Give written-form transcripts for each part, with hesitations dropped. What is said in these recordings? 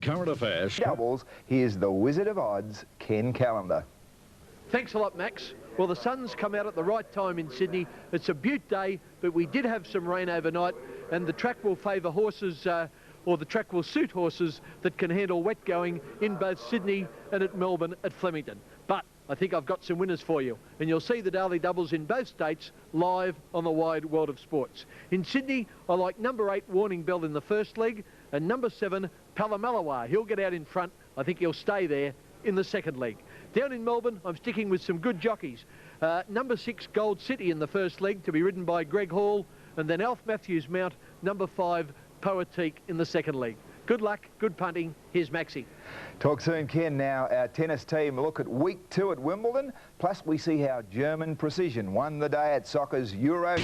current affairs. Doubles, here's the Wizard of Odds, Ken Callender. Thanks a lot, Max. Well, the sun's come out at the right time in Sydney. It's a beaut day, but we did have some rain overnight, and the track will favour horses, or the track will suit horses that can handle wet going in both Sydney and at Melbourne at Flemington. But I think I've got some winners for you, and you'll see the daily doubles in both states live on the wide world of sports. In Sydney, I like number 8, Warning Bell in the first leg, and number 7, Palamalawa. He'll get out in front. I think he'll stay there in the second leg. Down in Melbourne, I'm sticking with some good jockeys. Number 6, Gold City in the first leg, to be ridden by Greg Hall, and then Alf Matthews Mount, number 5, Poetique in the second leg. Good luck, good punting. Here's Maxie. Talk soon, Ken. Now, our tennis team look at week 2 at Wimbledon, plus we see how German Precision won the day at soccer's Euro.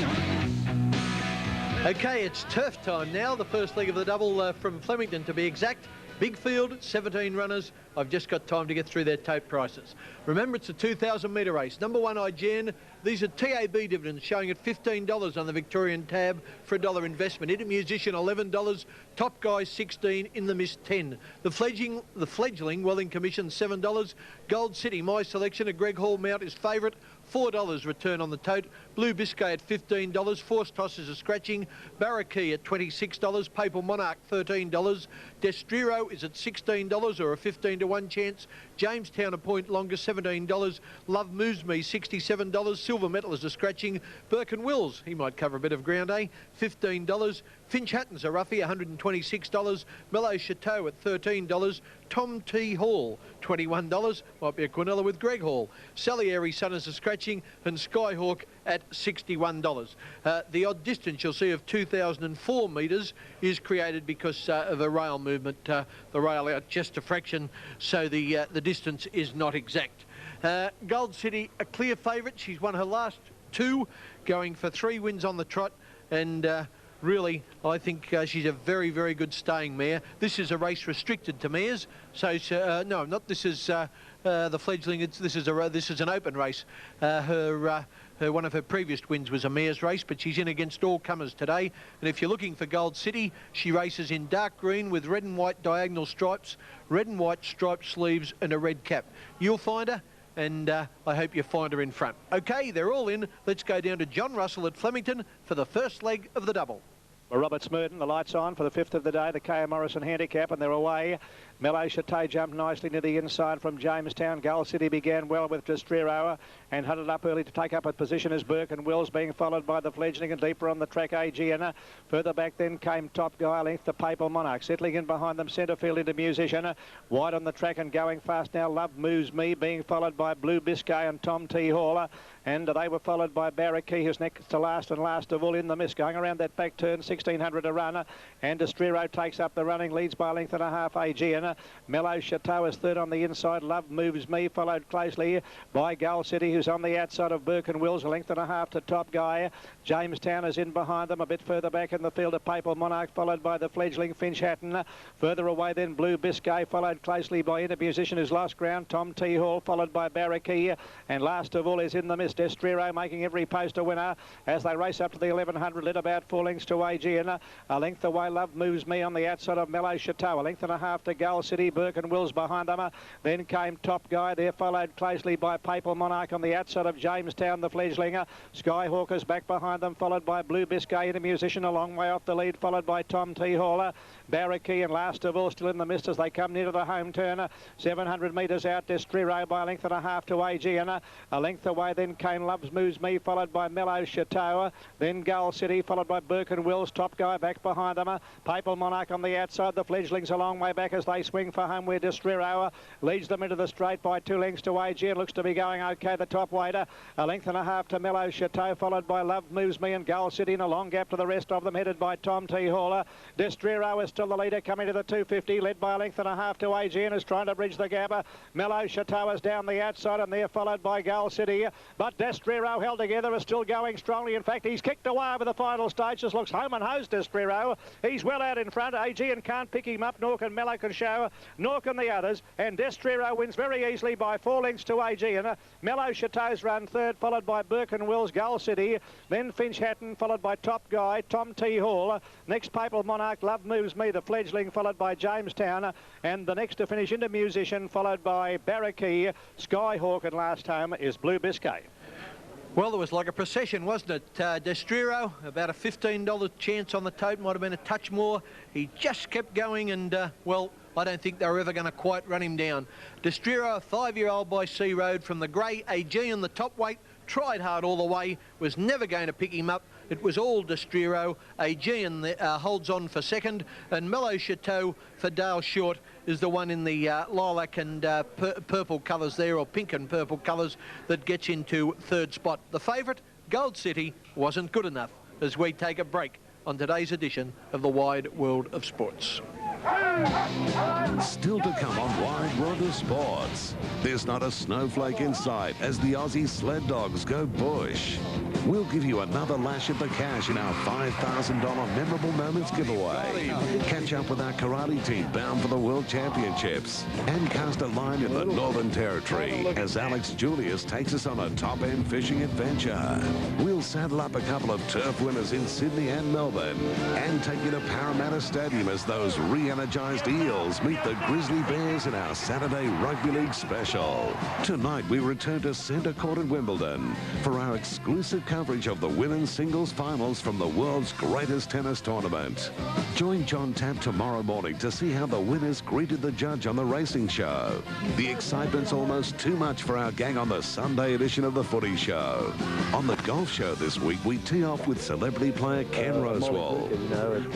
Okay, it's turf time now. The first leg of the double from Flemington, to be exact. Big field, 17 runners. I've just got time to get through their tote prices. Remember, it's a 2,000 metre race. Number 1, IGN. These are TAB dividends showing at $15 on the Victorian tab for $1 investment. Into Musician, $11. Top Guy, $16. In the Mist, $10. The fledgling Welling Commission, $7. Gold City, my selection. A Greg Hall mount is favourite. $4 return on the tote. Blue Biscay at $15. Force Tosses are scratching. Barraquee at $26. Papal Monarch $13. Destriro is at $16 or a 15 to 1 chance. Jamestown a point longer, $17. Love Moves Me $67. Silver Medalist are scratching. Burke and Wills, he might cover a bit of ground, eh? $15. Finch Hatton's a roughie, $126. Mellow Chateau at $13. Tom T. Hall, $21. Might be a Quinella with Greg Hall. Salieri Sunners are scratching, and Skyhawk at $61. The odd distance you'll see of 2,004 metres is created because of a rail movement. The rail out just a fraction, so the distance is not exact. Gold City, a clear favourite. She's won her last 2, going for 3 wins on the trot, and really, I think she's a very, very good staying mare. This is a race restricted to mares, so no, not this is the fledgling. This is an open race. One of her previous wins was a mare's race, but she's in against all comers today. And if you're looking for Gold City, she races in dark green with red and white diagonal stripes, red and white striped sleeves, and a red cap. You'll find her, and I hope you find her in front. Okay, they're all in. Let's go down to John Russell at Flemington for the first leg of the double. Robert Smurden, the lights on for the 5th of the day, the K.M. Morrison handicap, and they're away. Mellow Chateau jumped nicely to the inside from Jamestown. Gold City began well with Destriro and hunted up early to take up a position as Burke and Wills, being followed by the fledgling, and deeper on the track AGN. Further back then came Top Guy, length the Papal Monarch. Settling in behind them, centre field into Musician. Wide on the track and going fast now, Love Moves Me, being followed by Blue Biscay and Tom T. Hall. And they were followed by Barraquee, who's next to last, and last of all in the Mist. Going around that back turn, 1,600 a run. And Destriro takes up the running, leads by a length and a half AGN. Mellow Chateau is third on the inside. Love Moves Me, followed closely by Gold City, who's on the outside of Burke and Wills, a length and a half to Top Guy. Jamestown is in behind them, a bit further back in the field of Papal Monarch, followed by the fledgling Finch Hatton. Further away then Blue Biscay, followed closely by Inter Musician, who's lost ground. Tom T. Hall, followed by Barraquee. And last of all is in the Mist, Destriro, making every post a winner as they race up to the 1,100, led about 4 lengths to AGN. A length away, Love Moves Me on the outside of Mellow Chateau. A length and a half to Gold City, Burke and Wills behind them. Then came Top Guy there, followed closely by Papal Monarch on the outside of Jamestown, the fledgling. Skyhawk is back behind them, followed by Blue Biscay and a Musician a long way off the lead, followed by Tom T. Hall. Barraquee, and last of all still in the Mist as they come near to the home turn. 700 metres out, Destriro by a length and a half to AGN. A length away then came Love Moves Me, followed by Mellow Chateau. Then Gold City, followed by Burke and Wills. Top Guy back behind them. Papal Monarch on the outside. The fledglings a long way back as they swing for home, where Destriro leads them into the straight by 2 lengths to AGN. Looks to be going okay, the top waiter. A length and a half to Mellow Chateau, followed by Love Moves Me and Gold City, in a long gap to the rest of them, headed by Tom T. Hall. Destriro is still the leader, coming to the 250, led by a length and a half to AGN, is trying to bridge the gap. Mellow Chateau is down the outside, and they're followed by Gold City. But but Destrero held together, is still going strongly. In fact, he's kicked away over the final stage. This looks home and hosed, Destrero. He's well out in front. Aegean can't pick him up, nor can Mellow can show, nor can the others. And Destrero wins very easily by 4 lengths to Aegean. Mellow Chateau's run third, followed by Burke and Will's Gull City. Then Finch Hatton, followed by Top Guy, Tom T. Hall. Next, Papal Monarch, Love Moves Me, the fledgling, followed by Jamestown. And the next to finish into Musician, followed by Barrackee, Skyhawk, and last home is Blue Biscay. Well, there was like a procession, wasn't it? Destrero, about a $15 chance on the tote, might have been a touch more. He just kept going and, well, I don't think they were ever going to quite run him down. Destrero, a 5-year-old by Sea Road from the grey. Aegean, the top weight, tried hard all the way, was never going to pick him up. It was all Destrero. Aegean holds on for second, and Mellow Chateau for Dale Short is the one in the lilac and purple colours there, or pink and purple colours, that gets into third spot. The favourite, Gold City, wasn't good enough as we take a break on today's edition of the Wide World of Sports. Still to come on Wide World of Sports. There's not a snowflake in sight as the Aussie sled dogs go bush. We'll give you another lash at the cash in our $5,000 Memorable Moments giveaway. Catch up with our karate team bound for the World Championships. And cast a line in the Northern Territory as Alex Julius takes us on a top-end fishing adventure. We'll saddle up a couple of turf winners in Sydney and Melbourne and take you to Parramatta Stadium as those re-energised Eels meet the Grizzly Bears in our Saturday Rugby League special. Tonight we return to Centre Court at Wimbledon for our exclusive coverage of the women's singles finals from the world's greatest tennis tournament. Join John Tapp tomorrow morning to see how the winners greeted the judge on the racing show. The excitement's almost too much for our gang on the Sunday edition of the Footy Show. On the golf show this week, we tee off with celebrity player Ken Rosewall,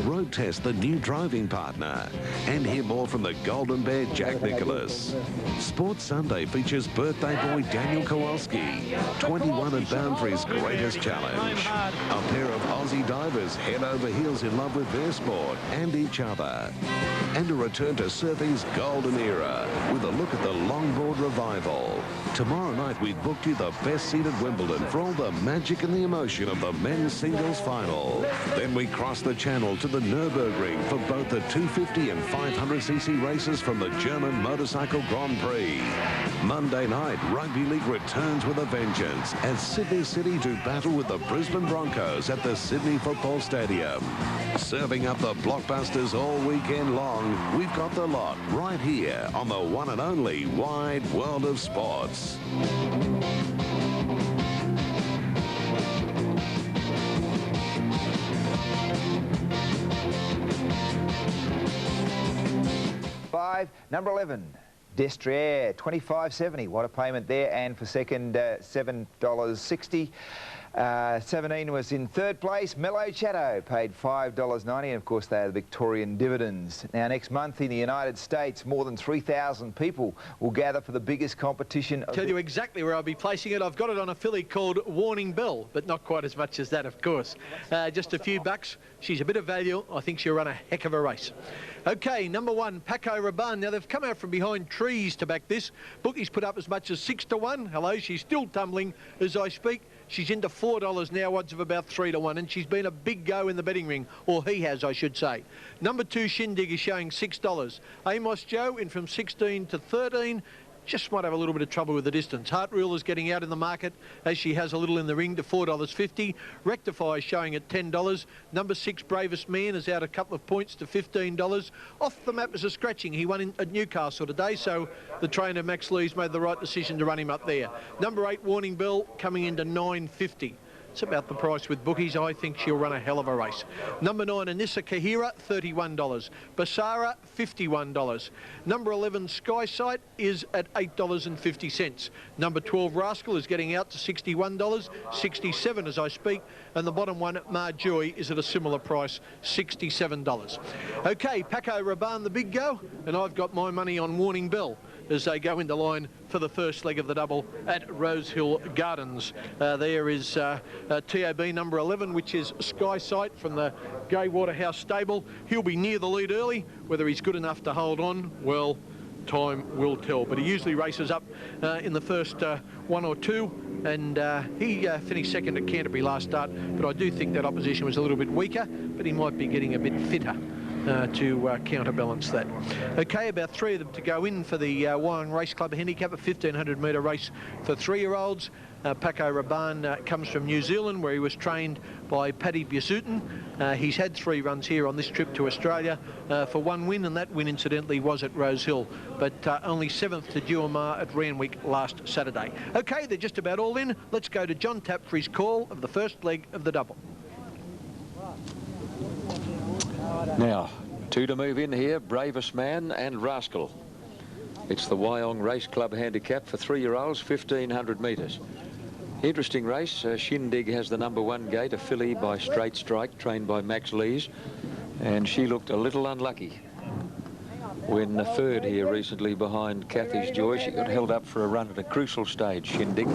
road test the new driving partner, and hear more from the Golden Bear Jack Nicholas. Sports Sunday features birthday boy Daniel Kowalski, 21 and bound for his greatest challenge. A pair of Aussie divers head over heels in love with their sport and each other. And a return to surfing's golden era with a look at the longboard revival. Tomorrow night we've booked you the best seat at Wimbledon for all the magic and the emotion of the men's singles final. Then we cross the channel to the Nürburgring for both the 250 and 500cc races from the German Motorcycle Grand Prix. Monday night, Rugby League returns with a vengeance as Sydney City do battle with the Brisbane Broncos at the Sydney Football Stadium. Serving up the blockbusters all weekend long, we've got the lot right here on the one and only Wide World of Sports. Number 11, Destrero, $25.70. What a payment there. And for second, $7.60. 17 was in third place. Mellow Chateau paid $5.90, and of course they are the Victorian dividends. Now next month in the United States, more than 3,000 people will gather for the biggest competition. Tell you exactly where I'll be placing it. I've got it on a filly called Warning Bell, but not quite as much as that, of course. Just a few bucks. She's a bit of value. I think she'll run a heck of a race. Okay, number 1, Paco Rabanne. Now, they've come out from behind trees to back this. Bookies put up as much as 6-1. Hello, she's still tumbling as I speak. She's into $4 now, odds of about 3-1, and she's been a big go in the betting ring, or he has, I should say. Number 2, Shindig, is showing $6. Amos Joe in from 16 to 13. Just might have a little bit of trouble with the distance. Heart Rule is getting out in the market as she has a little in the ring to $4.50. Rectify is showing at $10. Number 6, Bravest Man, is out a couple of points to $15. Off the map is a scratching. He won at Newcastle today, so the trainer Max Lee's made the right decision to run him up there. Number 8, Warning Bell, coming into $9.50. It's about the price with bookies. I think she'll run a hell of a race. Number 9, Anissa Kahira, $31. Basara, $51. Number 11, Sky Sight, is at $8.50. Number 12, Rascal, is getting out to $61, 67 as I speak. And the bottom one, Marjoy, is at a similar price, $67. Okay, Paco Rabanne, the big go, and I've got my money on Warning Bell as they go into line for the first leg of the double at Rosehill Gardens. There is TAB number 11, which is Sky Sight from the Gay Waterhouse stable. He'll be near the lead early. Whether he's good enough to hold on, well, time will tell. But he usually races up in the first one or two, and he finished second at Canterbury last start, but I do think that opposition was a little bit weaker, but he might be getting a bit fitter to counterbalance that. Okay, about 3 of them to go in for the Wyong Race Club handicap, a 1500 metre race for 3-year-olds. Paco Rabanne comes from New Zealand, where he was trained by Paddy Busutin. He's had 3 runs here on this trip to Australia for 1 win, and that win incidentally was at Rosehill, but only 7th to Duamar at Randwick last Saturday. Okay, they're just about all in. Let's go to John Tapp for his call of the first leg of the double. Now, 2 to move in here, Bravest Man and Rascal. It's the Wyong Race Club handicap for 3-year-olds, 1500 metres. Interesting race. Shindig has the #1 gate, a filly by Straight Strike, trained by Max Lees, and she looked a little unlucky when third here recently behind Kathy's Joy. She got held up for a run at a crucial stage, Shindig.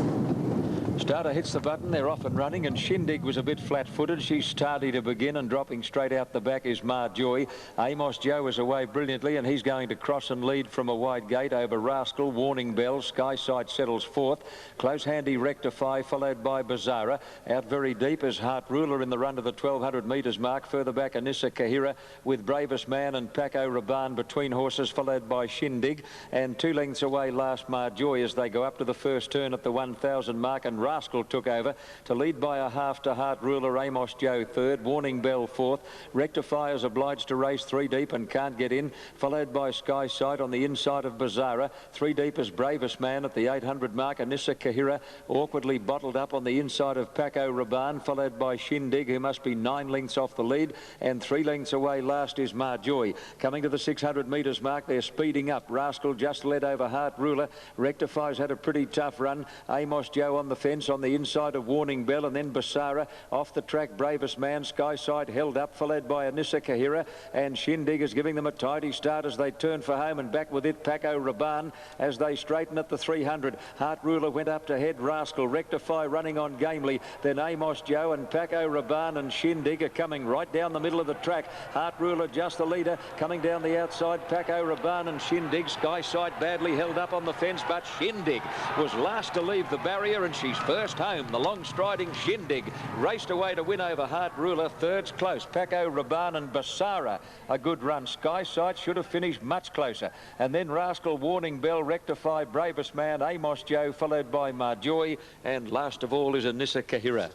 Starter hits the button, they're off and running, and Shindig was a bit flat-footed. She's tardy to begin, and dropping straight out the back is Mar Joy. Amos Joe is away brilliantly, and he's going to cross and lead from a wide gate over Rascal, Warning Bell. Skyside settles 4th. Close Handy Rectify, followed by Bizarra. Out very deep is Heart Ruler in the run to the 1200 metres mark. Further back, Anissa Kahira with Bravest Man and Paco Rabanne between horses, followed by Shindig. And 2 lengths away last Mar Joy as they go up to the first turn at the 1000 mark, and Rascal took over to lead by a half to Heart Ruler. Amos Joe 3rd, Warning Bell 4th. Rectify is obliged to race 3 deep and can't get in, followed by Sky Sight on the inside of Bizarra. 3 deep is Bravest Man at the 800 mark. Anissa Kahira awkwardly bottled up on the inside of Paco Rabanne, followed by Shindig, who must be 9 lengths off the lead, and 3 lengths away last is Mar Joy. Coming to the 600 metres mark, they're speeding up. Rascal just led over Heart Ruler. Rectify's had a pretty tough run. Amos Joe on the fence on the inside of Warning Bell, and then Basara off the track. Bravest Man, Skyside held up, followed by Anissa Kahira, and Shindig is giving them a tidy start as they turn for home, and back with it Paco Rabanne as they straighten at the 300. Heart Ruler went up to head Rascal. Rectify running on gamely, then Amos Joe and Paco Rabanne and Shindig are coming right down the middle of the track. Heart Ruler just the leader, coming down the outside Paco Rabanne and Shindig. Skyside badly held up on the fence, but Shindig was last to leave the barrier, and she's first home. The long striding Shindig raced away to win over Heart Ruler. Third's close, Paco Rabanne and Basara a good run. Skyside should have finished much closer, and then Rascal, Warning Bell, Rectify, Bravest Man, Amos Joe, followed by Mar Joy, and last of all is Anissa Kahira.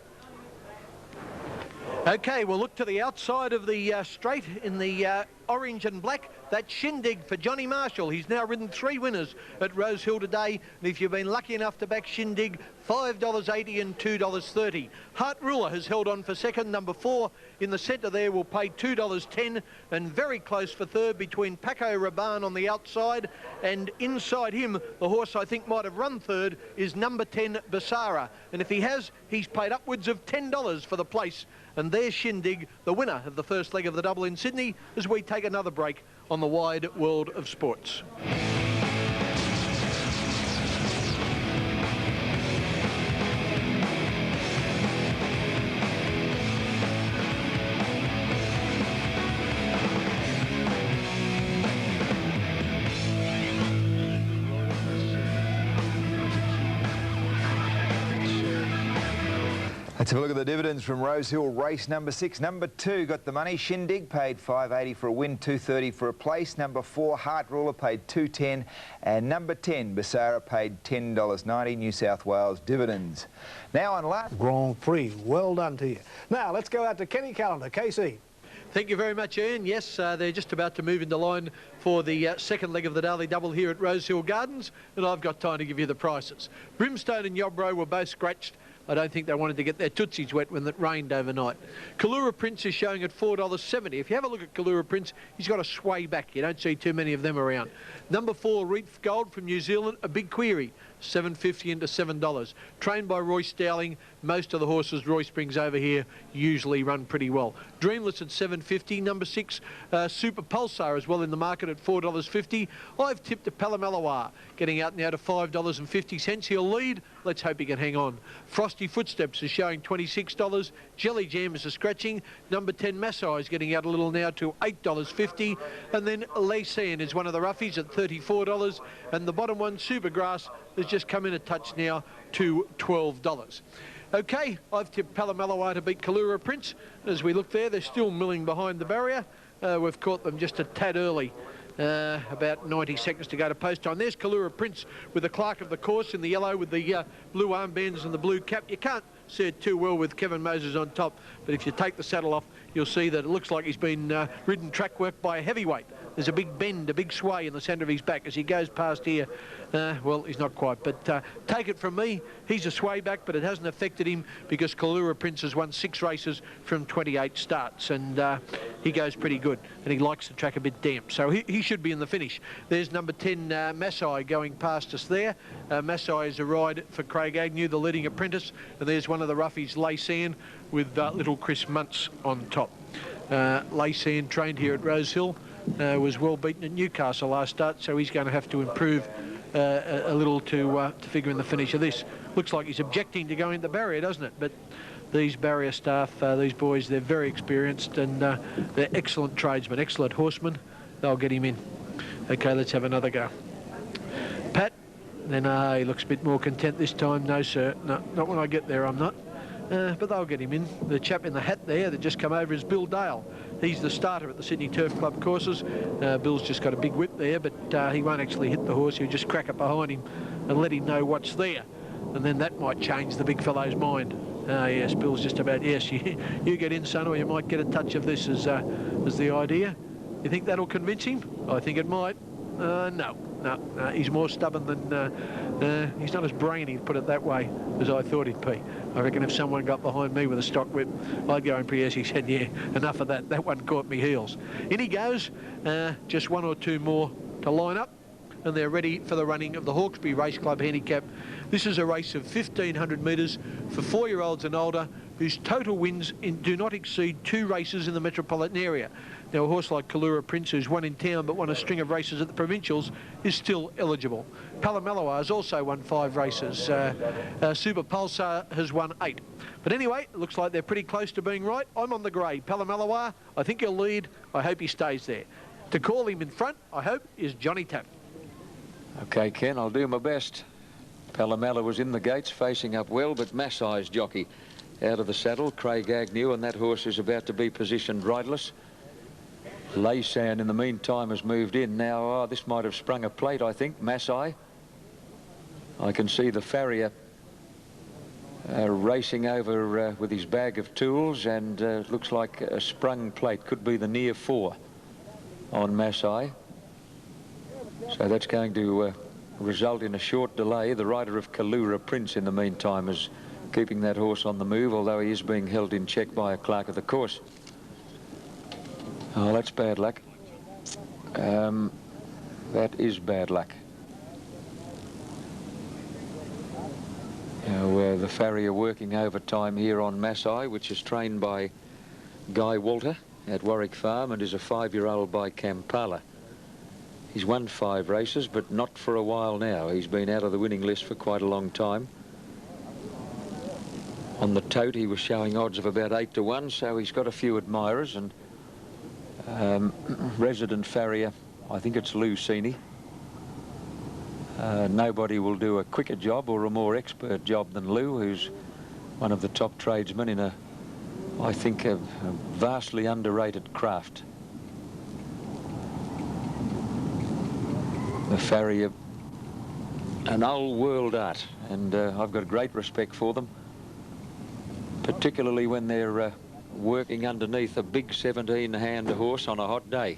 Okay, we'll look to the outside of the straight in the orange and black. That's Shindig for Johnny Marshall. He's now ridden 3 winners at Rosehill today, and if you've been lucky enough to back Shindig, $5.80 and $2.30. Heart Ruler has held on for second. Number 4 in the centre there will pay $2.10, and very close for third between Paco Rabanne on the outside, and inside him, the horse I think might have run third is number 10 Basara, and if he has, he's paid upwards of $10 for the place. And there's Shindig, the winner of the first leg of the double in Sydney, as we take another break on the wide world of sports. Let's have a look at the dividends from Rosehill race number 6. Number 2 got the money. Shindig paid $5.80 for a win, $2.30 for a place. Number 4, Heart Ruler, paid $2.10. And number 10, Basara, paid $10.90. New South Wales dividends. Now on last Grand Prix. Well done to you. Now let's go out to Kenny Callender. KC. Thank you very much, Ian. Yes, they're just about to move into line for the second leg of the daily double here at Rosehill Gardens, and I've got time to give you the prices. Brimstone and Yobro were both scratched. I don't think they wanted to get their tootsies wet when it rained overnight. Kalura Prince is showing at $4.70. If you have a look at Kalura Prince, he's got a sway back. You don't see too many of them around. Number 4, Reef Gold from New Zealand, a big query, $7.50 into $7. Trained by Royce Dowling, most of the horses Royce brings over here usually run pretty well. Dreamless at $7.50. Number 6, Super Pulsar as well in the market at $4.50. I've tipped to Palomalawar, getting out now to $5.50. He'll lead. Let's hope he can hang on. Frosty Footsteps is showing $26. Jelly Jam is a scratching. Number 10, Massai is getting out a little now to $8.50. And then Laysan is one of the roughies at $34. And the bottom one, Supergrass, has just come in a touch now to $12. Okay, I've tipped Palomalawar to beat Koorlong Prince. As we look there, they're still milling behind the barrier. We've caught them just a tad early. About 90 seconds to go to post time. There's Koorlong Prince with the clerk of the course in the yellow with the blue armbands and the blue cap. You can't see it too well with Kevin Moses on top, but if you take the saddle off, you'll see that it looks like he's been ridden track work by a heavyweight. There's a big bend, a big sway in the centre of his back as he goes past here. Well, he's not quite, but take it from me, he's a sway back, but it hasn't affected him because Koorlong Prince has won 6 races from 28 starts, and he goes pretty good, and he likes the track a bit damp, so he should be in the finish. There's number 10, Massai, going past us there. Massai is a ride for Craig Agnew, the leading apprentice, and there's one of the roughies, Laysan, with little Chris Muntz on top. Laysan trained here at Rosehill. Was well beaten at Newcastle last start, so he's going to have to improve a little to figure in the finish of this. Looks like he's objecting to going into the barrier, doesn't it? But these barrier staff, these boys, they're very experienced and they're excellent tradesmen, excellent horsemen. They'll get him in. Okay, let's have another go. Pat, then he looks a bit more content this time. No, sir, no, not when I get there, I'm not. But they'll get him in. The chap in the hat there that just come over is Bill Dale. He's the starter at the Sydney Turf Club courses. Bill's just got a big whip there, but he won't actually hit the horse. He'll just crack it behind him and let him know what's there. And then that might change the big fellow's mind. Yes, Bill's just about, yes, you get in, son, or you might get a touch of this as the idea. You think that'll convince him? I think it might. No, he's more stubborn than, he's not as brainy, to put it that way, as I thought he'd be. I reckon if someone got behind me with a stock whip, I'd go and he said, yeah, enough of that. That one caught me heels. In he goes, just 1 or 2 more to line up, and they're ready for the running of the Hawkesbury Race Club Handicap. This is a race of 1,500 metres for 4-year-olds and older, whose total wins do not exceed 2 races in the metropolitan area. Now, a horse like Koorlong Prince, who's won in town but won a string of races at the provincials, is still eligible. Palomalawar has also won 5 races. Super Pulsar has won 8. But anyway, it looks like they're pretty close to being right. I'm on the grey. Palomalawar, I think he'll lead. I hope he stays there. To call him in front, I hope, is Johnny Tapp. Okay, Ken, I'll do my best. Palomalawar was in the gates, facing up well, but Massai's jockey out of the saddle, Craig Agnew, and that horse is about to be positioned riderless. Laysan, in the meantime, has moved in. Now, this might have sprung a plate, I think. Massai. I can see the farrier racing over with his bag of tools, and looks like a sprung plate. Could be the near 4 on Massai. So that's going to result in a short delay. The rider of Koorlong Prince, in the meantime, is keeping that horse on the move, although he is being held in check by a clerk of the course. Oh, that's bad luck. That is bad luck. Now, the farrier working overtime here on Massai, which is trained by Guy Walter at Warwick Farm and is a 5-year-old by Kampala. He's won 5 races, but not for a while now. He's been out of the winning list for quite a long time. On the tote, he was showing odds of about 8 to 1, so he's got a few admirers. And resident farrier, I think it's Lou Sini. Nobody will do a quicker job or a more expert job than Lou, who's one of the top tradesmen in I think, a vastly underrated craft. The farrier, an old world art, and I've got great respect for them, particularly when they're working underneath a big 17-hand horse on a hot day.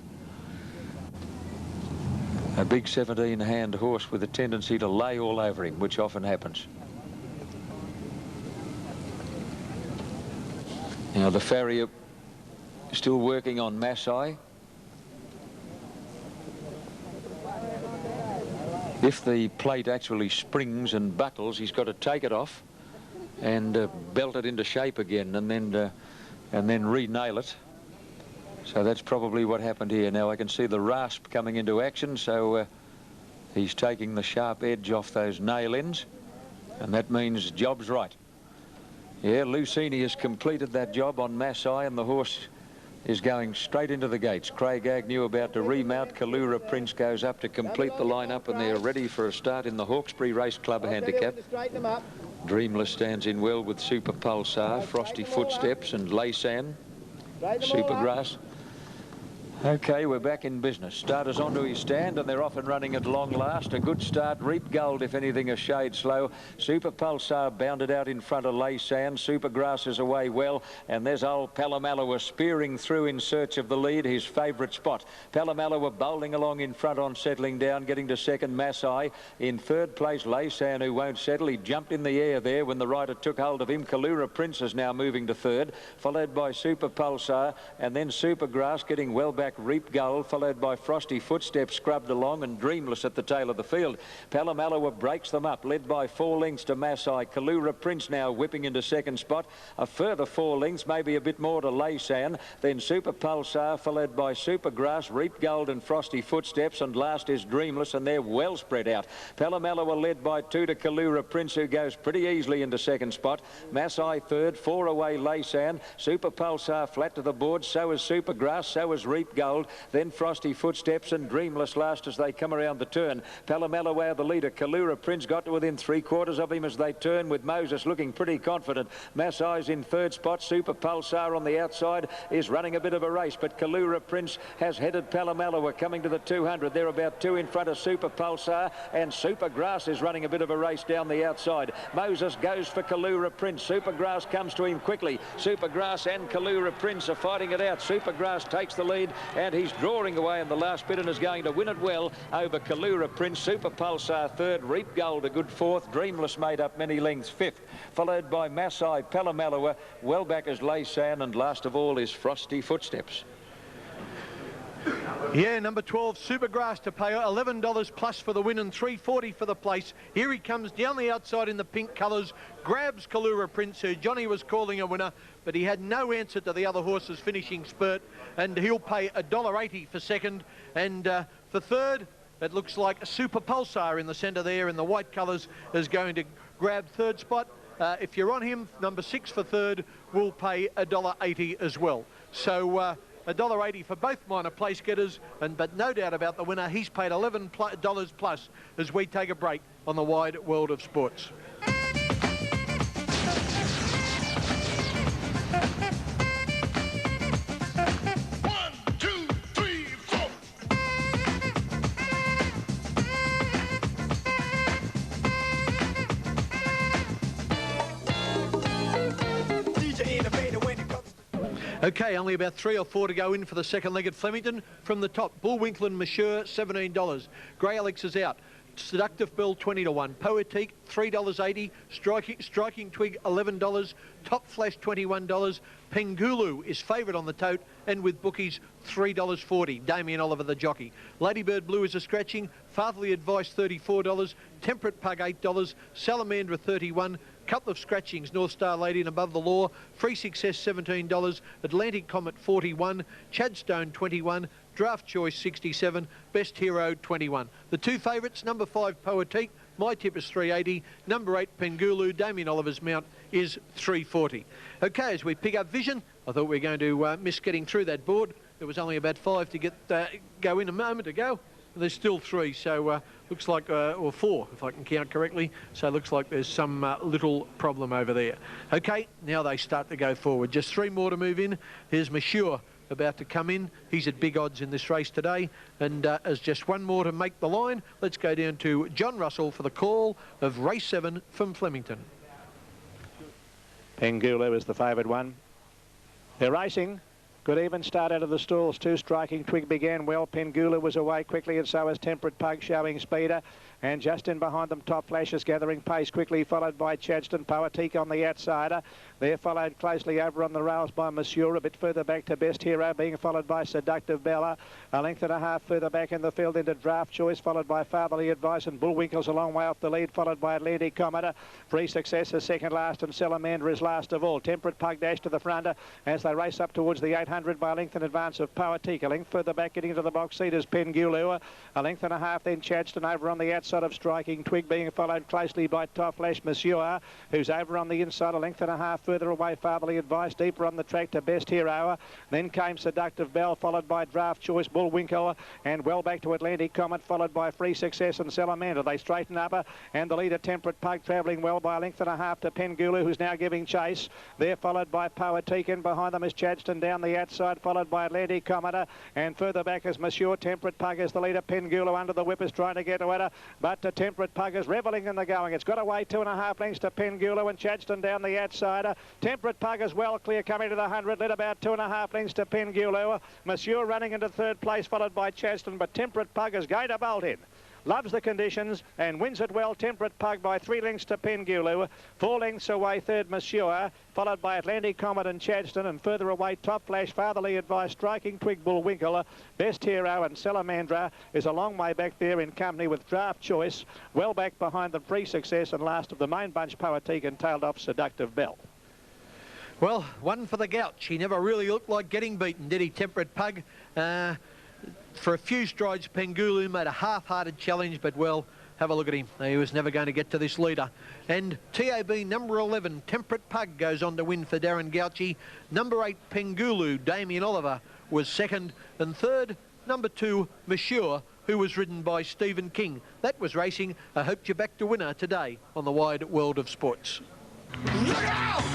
A big 17-hand horse with a tendency to lay all over him, which often happens. Now the farrier still working on Massai. If the plate actually springs and buckles, he's got to take it off and belt it into shape again, and then re-nail it. So that's probably what happened here. Now I can see the rasp coming into action, so he's taking the sharp edge off those nail ends, and that means job's right. Yeah, Lucini has completed that job on Maasai, and the horse is going straight into the gates. Craig Agnew about to remount. Kalura Prince goes up to complete the line-up, and they're ready for a start in the Hawkesbury Race Club handicap. Dreamless stands in well with Super Pulsar, Frosty Footsteps and Laysan. Supergrass. Okay, we're back in business. Starters onto his stand, and they're off and running at long last. A good start. Reap Gold, if anything, a shade slow. Super Pulsar bounded out in front of Laysan. Supergrass is away well, and there's old Palomaloa spearing through in search of the lead, his favourite spot. Palomaloa bowling along in front on settling down, getting to second. Maasai in third place. Laysan, who won't settle. He jumped in the air there when the rider took hold of him. Kalura Prince is now moving to third, followed by Super Pulsar, and then Supergrass getting well back. Reap Gold, followed by Frosty Footsteps, scrubbed along, and Dreamless at the tail of the field. Palomaloa breaks them up, led by 4 lengths to Maasai. Kalura Prince now whipping into second spot. A further 4 lengths, maybe a bit more to Laysan. Then Super Pulsar, followed by Supergrass, Reap Gold and Frosty Footsteps, and last is Dreamless, and they're well spread out. Palomaloa led by 2 to Kalura Prince, who goes pretty easily into second spot. Maasai third, 4 away Laysan. Super Pulsar flat to the board, so is Supergrass, so is Reap Gold, then Frosty Footsteps and Dreamless last as they come around the turn. Palomaloa the leader. Kalura Prince got to within 3/4 of him as they turn, with Moses looking pretty confident. Maasai's in third spot. Super Pulsar on the outside is running a bit of a race, but Kalura Prince has headed Palomaloa coming to the 200. They're about 2 in front of Super Pulsar, and Supergrass is running a bit of a race down the outside. Moses goes for Kalura Prince. Supergrass comes to him quickly. Supergrass and Kalura Prince are fighting it out. Supergrass takes the lead, and he's drawing away in the last bit and is going to win it well over Kalura Prince. Super Pulsar third, Reap Gold a good fourth, Dreamless made up many lengths fifth, followed by Maasai, Palomaloa, well back as Laysan, and last of all is Frosty Footsteps. Yeah, number 12, Supergrass, to pay $11 plus for the win and $3.40 for the place. Here he comes down the outside in the pink colours, grabs Kalura Prince, who Johnny was calling a winner, but he had no answer to the other horse's finishing spurt, and he'll pay $1.80 for second. And for third, it looks like a Super Pulsar in the centre there in the white colours is going to grab third spot. If you're on him, number 6 for third will pay $1.80 as well. So $1.80 for both minor place getters, but no doubt about the winner. He's paid $11 plus as we take a break on the wide world of sports. Okay, only about 3 or 4 to go in for the second leg at Flemington. From the top, Bullwinkle and Monsieur, $17. Grey Alex is out. Seductive Bell, 20 to 1. Poetique, $3.80. Striking Twig, $11. Top Flash, $21. Pengulu is favourite on the tote, and with bookies, $3.40. Damien Oliver, the jockey. Ladybird Blue is a scratching. Fatherly Advice, $34. Temperate Pug, $8. Salamandra, $31. Couple of scratchings, North Star Lady and Above the Law. Free Success, $17. Atlantic Comet, $41. Chadstone, $21. Draft Choice, $67. Best Hero, $21. The 2 favourites, number 5, Poetique. My tip is $3.80. Number 8, Pengulu. Damien Oliver's mount is $3.40. Okay, as we pick up vision, I thought we were going to miss getting through that board. There was only about 5 to go in a moment ago. There's still 3, so looks like, or 4 if I can count correctly, so it looks like there's some little problem over there. Okay, now they start to go forward. Just 3 more to move in. Here's Monsieur about to come in. He's at big odds in this race today, and as just 1 more to make the line, let's go down to John Russell for the call of race 7 from Flemington. Pengulu is the favoured one. They're racing. Good even start out of the stalls. 2 Striking Twig began well. Pengulu was away quickly, and so was Temperate Pug, showing speeder. And just in behind them, Top Flash is gathering pace quickly, followed by Chadstone. Poetique on the outsider. They're followed closely over on the rails by Monsieur. A bit further back to Best Hero, being followed by Seductive Bella. A length and a half further back in the field into Draft Choice, followed by Fatherly Advice, and Bullwinkle's a long way off the lead, followed by Atlantic Comet. Free Success is second last, and Salamander is last of all. Temperate Pug dash to the front as they race up towards the 800 by a length in advance of Poetique. A length further back getting into the box seat is Pengulu. A length and a half then Chadstone over on the outside of Striking Twig, being followed closely by Top Flash Monsieur, who's over on the inside. A length and a half further away Fatherly Advice, deeper on the track to Best Hero. Then came Seductive Bell, followed by Draft Choice, Bullwinkle, and well back to Atlantic Comet, followed by Free Success and Salamander. They straighten up, and the leader Temperate Pug travelling well by a length and a half to Pengulu, who's now giving chase. They're followed by Poetique, and behind them is Chadstone down the outside, followed by Atlantic Comet, and further back is Monsieur. Temperate Pug is the leader. Pengulu under the whip is trying to get to it, but the Temperate Pug is revelling in the going. It's got away 2.5 lengths to Pengulu, and Chadstone down the outside. Temperate Pug is well clear coming to the 100, led about 2.5 lengths to Pengulu. Monsieur running into third place, followed by Chadstone, but Temperate Pug is going to bolt in. Loves the conditions and wins it well. Temperate Pug by 3 lengths to Pengulu. 4 lengths away third Monsieur, followed by Atlantic Comet and Chadstone, and further away Top Flash, Fatherly Advice, Striking Twig, Bullwinkle, Best Hero, and Salamandra is a long way back there in company with Draft Choice. Well back behind the Free Success, and last of the main bunch Poetique, and tailed off Seductive Bell. Well, one for the gouch. He never really looked like getting beaten, did he, Temperate Pug? For a few strides, Pengulu made a half-hearted challenge, but, well, have a look at him. He was never going to get to this leader. And TAB number 11, Temperate Pug, goes on to win for Darren Gouchy. Number 8, Pengulu, Damien Oliver, was second. And third, number 2, Monsieur, who was ridden by Stephen King. That was racing. I hope you're back to winner today on the Wide World of Sports. Look out!